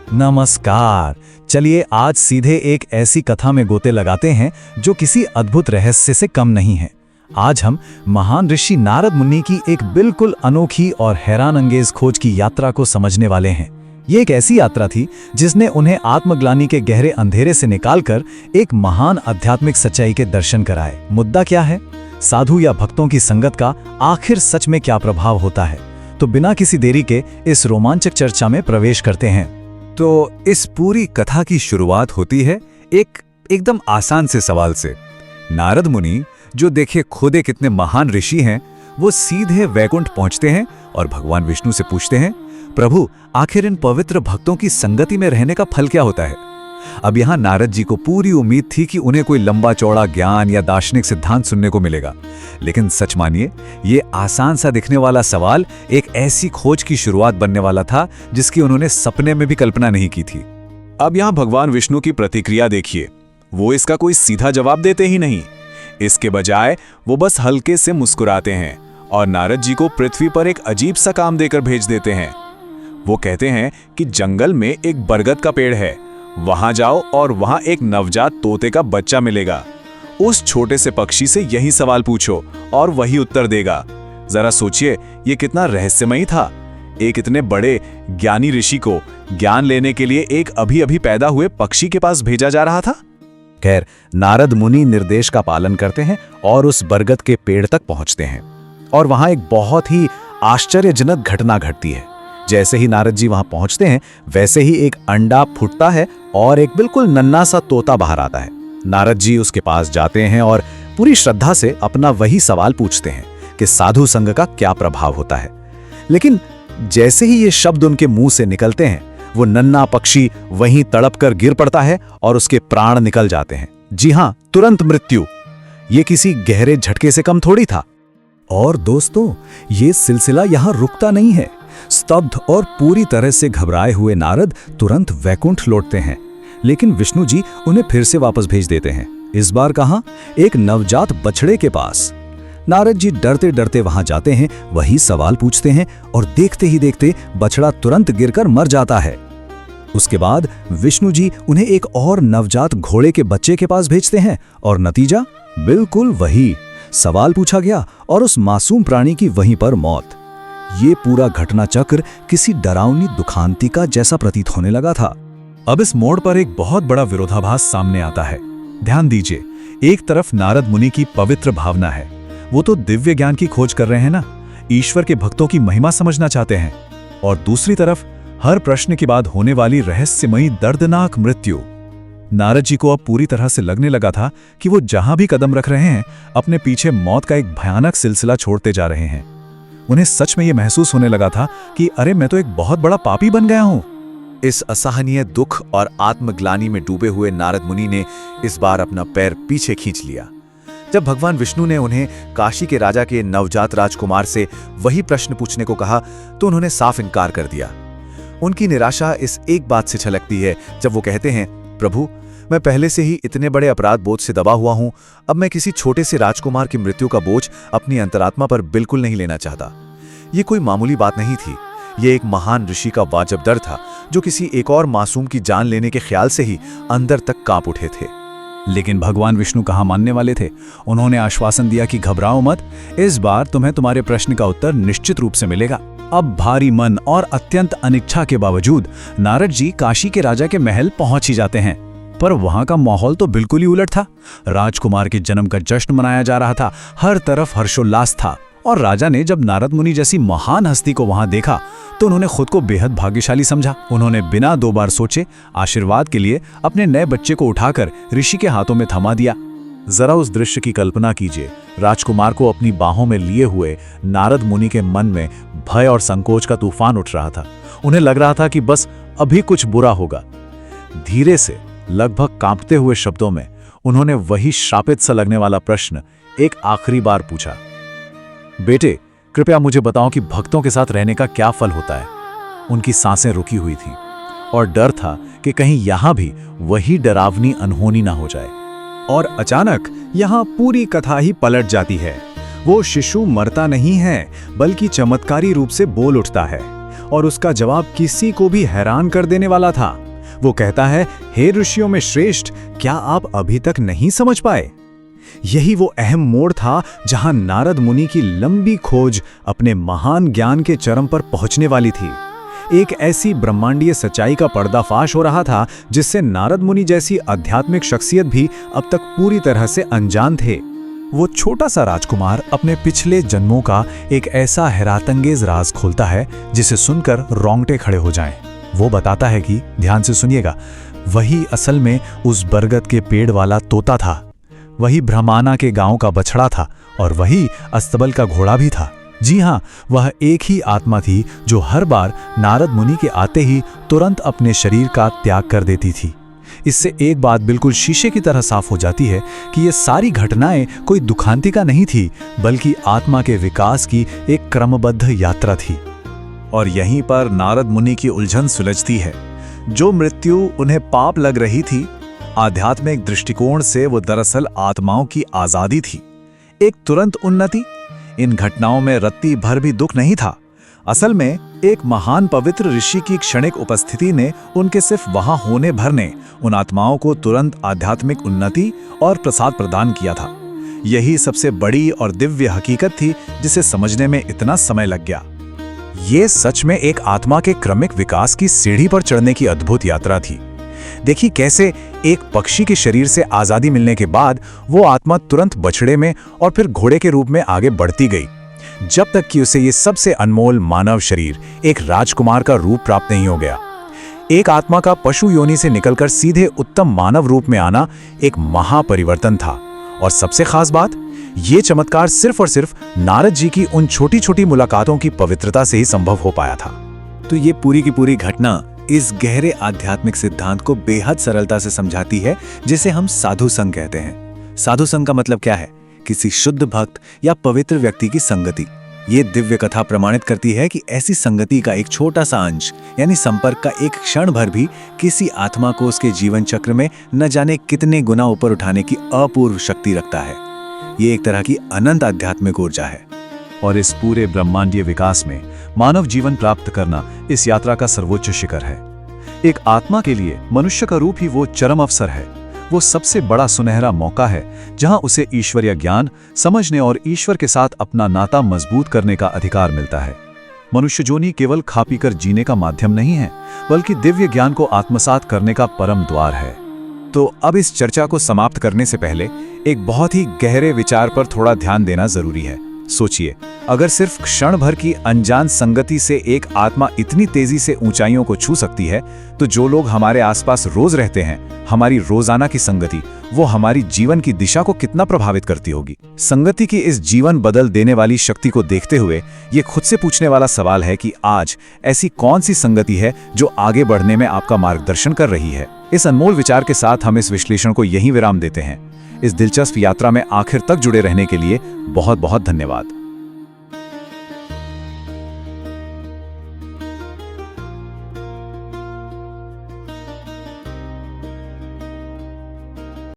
नमस्कार। चलिए आज सीधे एक ऐसी कथा में गोते लगाते हैं जो किसी अद्भुत रहस्य से कम नहीं है। आज हम महान ऋषि नारद मुनि की एक बिल्कुल अनोखी और हैरान अंगेज खोज की यात्रा को समझने वाले हैं। ये एक ऐसी यात्रा थी जिसने उन्हें आत्मग्लानि के गहरे अंधेरे से निकालकर एक महान आध्यात्मिक सच्चाई के दर्शन कराए। मुद्दा क्या है? साधु या भक्तों की संगत का आखिर सच में क्या प्रभाव होता है? तो बिना किसी देरी के इस रोमांचक चर्चा में प्रवेश करते हैं। तो इस पूरी कथा की शुरुआत होती है एकदम आसान से सवाल से। नारद मुनि, जो देखे खुद कितने महान ऋषि हैं, वो सीधे वैकुंठ पहुंचते हैं और भगवान विष्णु से पूछते हैं, प्रभु आखिर इन पवित्र भक्तों की संगति में रहने का फल क्या होता है? अब यहाँ नारद जी को पूरी उम्मीद थी कि उन्हें कोई लंबा चौड़ा ज्ञान या दार्शनिक सिद्धांत सुनने को मिलेगा, लेकिन सच मानिए ये आसान सा दिखने वाला सवाल एक ऐसी खोज की शुरुआत बनने वाला था जिसकी उन्होंने सपने में भी कल्पना नहीं की थी। अब यहाँ भगवान विष्णु की प्रतिक्रिया देखिए। वो इसका कोई सीधा जवाब देते ही नहीं, इसके बजाय वो बस हल्के से मुस्कुराते हैं और नारद जी को पृथ्वी पर एक अजीब सा काम देकर भेज देते हैं। वो कहते हैं कि जंगल में एक बरगद का पेड़ है, वहां जाओ और वहां एक नवजात तोते का बच्चा मिलेगा। उस छोटे से पक्षी से यही सवाल पूछो और वही उत्तर देगा। जरा सोचिए ये कितना रहस्यमयी था। एक इतने बड़े ज्ञानी ऋषि को ज्ञान लेने के लिए एक अभी अभी पैदा हुए पक्षी के पास भेजा जा रहा था। खैर, नारद मुनि निर्देश का पालन करते हैं और उस बरगद के पेड़ तक पहुंचते हैं और वहां एक बहुत ही आश्चर्यजनक घटना घटती है। जैसे ही नारद जी वहां पहुंचते हैं वैसे ही एक अंडा फूटता है और एक बिल्कुल नन्हा सा तोता बाहर आता है। नारद जी उसके पास जाते हैं और पूरी श्रद्धा से अपना वही सवाल पूछते हैं कि साधु संग का क्या प्रभाव होता है। लेकिन जैसे ही ये शब्द उनके मुंह से निकलते हैं, वो नन्हा पक्षी वहीं तड़प कर गिर पड़ता है और उसके प्राण निकल जाते हैं। जी हां, तुरंत मृत्यु। ये किसी गहरे झटके से कम थोड़ी था। और दोस्तों, ये सिलसिला यहां रुकता नहीं है। स्तब्ध और पूरी तरह से घबराए हुए नारद तुरंत वैकुंठ लौटते हैं, लेकिन विष्णु जी उन्हें फिर से वापस भेज देते हैं। इस बार कहां? एक नवजात बछड़े के पास। नारद जी डरते डरते वहां जाते हैं, वही सवाल पूछते हैं और देखते ही देखते बछड़ा तुरंत गिरकर मर जाता है। उसके बाद विष्णु जी उन्हें एक और नवजात घोड़े के बच्चे के पास भेजते हैं और नतीजा बिल्कुल वही। सवाल पूछा गया और उस मासूम प्राणी की वहीं पर मौत। ये पूरा घटना चक्र किसी डरावनी दुखांतिका जैसा प्रतीत होने लगा था। अब इस मोड़ पर एक बहुत बड़ा विरोधाभास सामने आता है। ध्यान दीजिए, एक तरफ नारद मुनि की पवित्र भावना है, वो तो दिव्य ज्ञान की खोज कर रहे हैं ना, ईश्वर के भक्तों की महिमा समझना चाहते हैं, और दूसरी तरफ हर प्रश्न के बाद होने वाली रहस्यमयी दर्दनाक मृत्यु। नारद जी को अब पूरी तरह से लगने लगा था कि वो जहां भी कदम रख रहे हैं अपने पीछे मौत का एक भयानक सिलसिला छोड़ते जा रहे हैं। उन्हें सच में ये महसूस होने लगा था कि अरे मैं तो एक बहुत बड़ा पापी बन गया हूं। इस असहनीय दुख और आत्मग्लानि में डूबे हुए नारद मुनि ने इस बार अपना पैर पीछे खींच लिया। जब भगवान विष्णु ने उन्हें काशी के राजा के नवजात राजकुमार से वही प्रश्न पूछने को कहा तो उन्होंने साफ इनकार कर दिया। उनकी निराशा इस एक बात से छलकती है जब वो कहते हैं, प्रभु मैं पहले से ही इतने बड़े अपराध बोझ से दबा हुआ हूं, अब मैं किसी छोटे से राजकुमार की मृत्यु का बोझ अपनी अंतरात्मा पर बिल्कुल नहीं लेना चाहता। ये कोई मामूली बात नहीं थी, ये एक महान ऋषि का वाजिब डर था जो किसी एक और मासूम की जान लेने के ख्याल से ही अंदर तक कांप उठे थे। लेकिन भगवान विष्णु कहाँ मानने वाले थे। उन्होंने आश्वासन दिया कि घबराओ मत, इस बार तुम्हें तुम्हारे प्रश्न का उत्तर निश्चित रूप से मिलेगा। अब भारी मन और अत्यंत अनिच्छा के बावजूद नारद जी काशी के राजा के महल पहुंच ही जाते हैं, पर वहां का माहौल तो बिल्कुल ही उलट था। राजकुमार के जन्म का जश्न मनाया जा रहा था, हर तरफ हर्षोल्लास था, और राजा ने जब नारद मुनि जैसी महान हस्ती को वहां देखा तो उन्होंने खुद को बेहद भाग्यशाली समझा। उन्होंने बिना दो बार सोचे आशीर्वाद के लिए अपने नए बच्चे को उठाकर ऋषि के हाथों में थमा दिया। जरा उस दृश्य की कल्पना कीजिए। राजकुमार को अपनी बाहों में लिए हुए नारद मुनि के मन में भय और संकोच का तूफान उठ रहा था। उन्हें लग रहा था कि बस अभी कुछ बुरा होगा। धीरे से, लगभग कांपते हुए शब्दों में उन्होंने वही श्रापित सा लगने वाला प्रश्न एक आखिरी बार पूछा, बेटे कृपया मुझे बताओ कि भक्तों के साथ रहने का क्या फल होता है। उनकी सांसें रुकी हुई थीं और डर था कि कहीं यहां भी वही डरावनी अनहोनी ना हो जाए। और अचानक यहां पूरी कथा ही पलट जाती है। वो शिशु मरता नहीं है बल्कि चमत्कारी रूप से बोल उठता है। और उसका जवाब किसी को भी हैरान कर देने वाला था। वो कहता है, हे ऋषियों में श्रेष्ठ, क्या आप अभी तक नहीं समझ पाए? यही वो अहम मोड़ था जहां नारद मुनि की लंबी खोज अपने महान ज्ञान के चरम पर पहुंचने वाली थी। एक ऐसी ब्रह्मांडीय सच्चाई का पर्दाफाश हो रहा था जिससे नारद मुनि जैसी आध्यात्मिक शख्सियत भी अब तक पूरी तरह से अनजान थे। वो छोटा सा राजकुमार अपने पिछले जन्मों का एक ऐसा हैरातंगेज राज खोलता है जिसे सुनकर रोंगटे खड़े हो जाएं। वो बताता है कि, ध्यान से सुनिएगा, वही असल में उस बरगद के पेड़ वाला तोता था, वही ब्रह्माना के गांव का बछड़ा था और वही अस्तबल का घोड़ा भी था। जी हाँ, वह एक ही आत्मा थी जो हर बार नारद मुनि के आते ही तुरंत अपने शरीर का त्याग कर देती थी। इससे एक बात बिल्कुल शीशे की तरह साफ हो जाती है कि ये सारी घटनाएं कोई दुखांतिका नहीं थी, बल्कि आत्मा के विकास की एक क्रमबद्ध यात्रा थी। और यहीं पर नारद मुनि की उलझन सुलझती है। जो मृत्यु उन्हें पाप लग रही थी, आध्यात्मिक दृष्टिकोण से वो दरअसल आत्माओं की आजादी थी, एक तुरंत उन्नति। इन घटनाओं में रत्ती भर भी दुख नहीं था। असल में एक महान पवित्र ऋषि की क्षणिक उपस्थिति ने उनके सिर्फ वहां होने भर ने उन आत्माओं को तुरंत आध्यात्मिक उन्नति और प्रसाद प्रदान किया था। यही सबसे बड़ी और दिव्य हकीकत थी जिसे समझने में इतना समय लग गया। ये सच में एक आत्मा के क्रमिक विकास की सीढ़ी पर चढ़ने की अद्भुत यात्रा थी। देखिए कैसे एक पक्षी के शरीर से आजादी मिलने के बाद वो आत्मा तुरंत बछड़े में और फिर घोड़े के रूप में आगे बढ़ती गई, जब तक कि उसे ये सबसे अनमोल मानव शरीर एक राजकुमार का रूप प्राप्त नहीं हो गया। एक आत्मा का पशु योनि से निकलकर सीधे उत्तम मानव रूप में आना एक महापरिवर्तन था। और सबसे खास बात, ये चमत्कार सिर्फ और सिर्फ नारद जी की उन छोटी छोटी मुलाकातों की पवित्रता से ही संभव हो पाया था। तो ये पूरी की पूरी घटना इस गहरे आध्यात्मिक सिद्धांत को बेहद सरलता से समझाती है, जिसे हम साधु संग कहते हैं। साधु संग का मतलब क्या है? किसी शुद्ध भक्त या पवित्र व्यक्ति की संगति। ये दिव्य कथा प्रमाणित करती है कि ऐसी संगति का एक छोटा सा अंश यानी संपर्क का एक क्षण भर भी किसी आत्मा को उसके जीवन चक्र में न जाने कितने गुना ऊपर उठाने की अपूर्व शक्ति रखता है। ये एक तरह की अनंत आध्यात्मिक ऊर्जा है। और इस पूरे ब्रह्मांडीय विकास में मानव जीवन प्राप्त करना इस यात्रा का सर्वोच्च शिखर है। एक आत्मा के लिए मनुष्य का रूप ही वो चरम अवसर है, वो सबसे बड़ा सुनहरा मौका है जहां उसे ईश्वरीय ज्ञान समझने और ईश्वर के साथ अपना नाता मजबूत करने का अधिकार मिलता है। मनुष्य जोनी केवल खा पी कर जीने का माध्यम नहीं है, बल्कि दिव्य ज्ञान को आत्मसात करने का परम द्वार है। तो अब इस चर्चा को समाप्त करने से पहले एक बहुत ही गहरे विचार पर थोड़ा ध्यान देना जरूरी है। सोचिए, अगर सिर्फ क्षण भर की अनजान संगति से एक आत्मा इतनी तेजी से ऊंचाइयों को छू सकती है, तो जो लोग हमारे आसपास रोज रहते हैं, हमारी रोजाना की संगति, वो हमारी जीवन की दिशा को कितना प्रभावित करती होगी। संगति की इस जीवन बदल देने वाली शक्ति को देखते हुए ये खुद से पूछने वाला सवाल है कि आज ऐसी कौन सी संगति है जो आगे बढ़ने में आपका मार्गदर्शन कर रही है। इस अनमोल विचार के साथ हम इस विश्लेषण को यहीं विराम देते हैं। इस दिलचस्प यात्रा में आखिर तक जुड़े रहने के लिए बहुत बहुत धन्यवाद।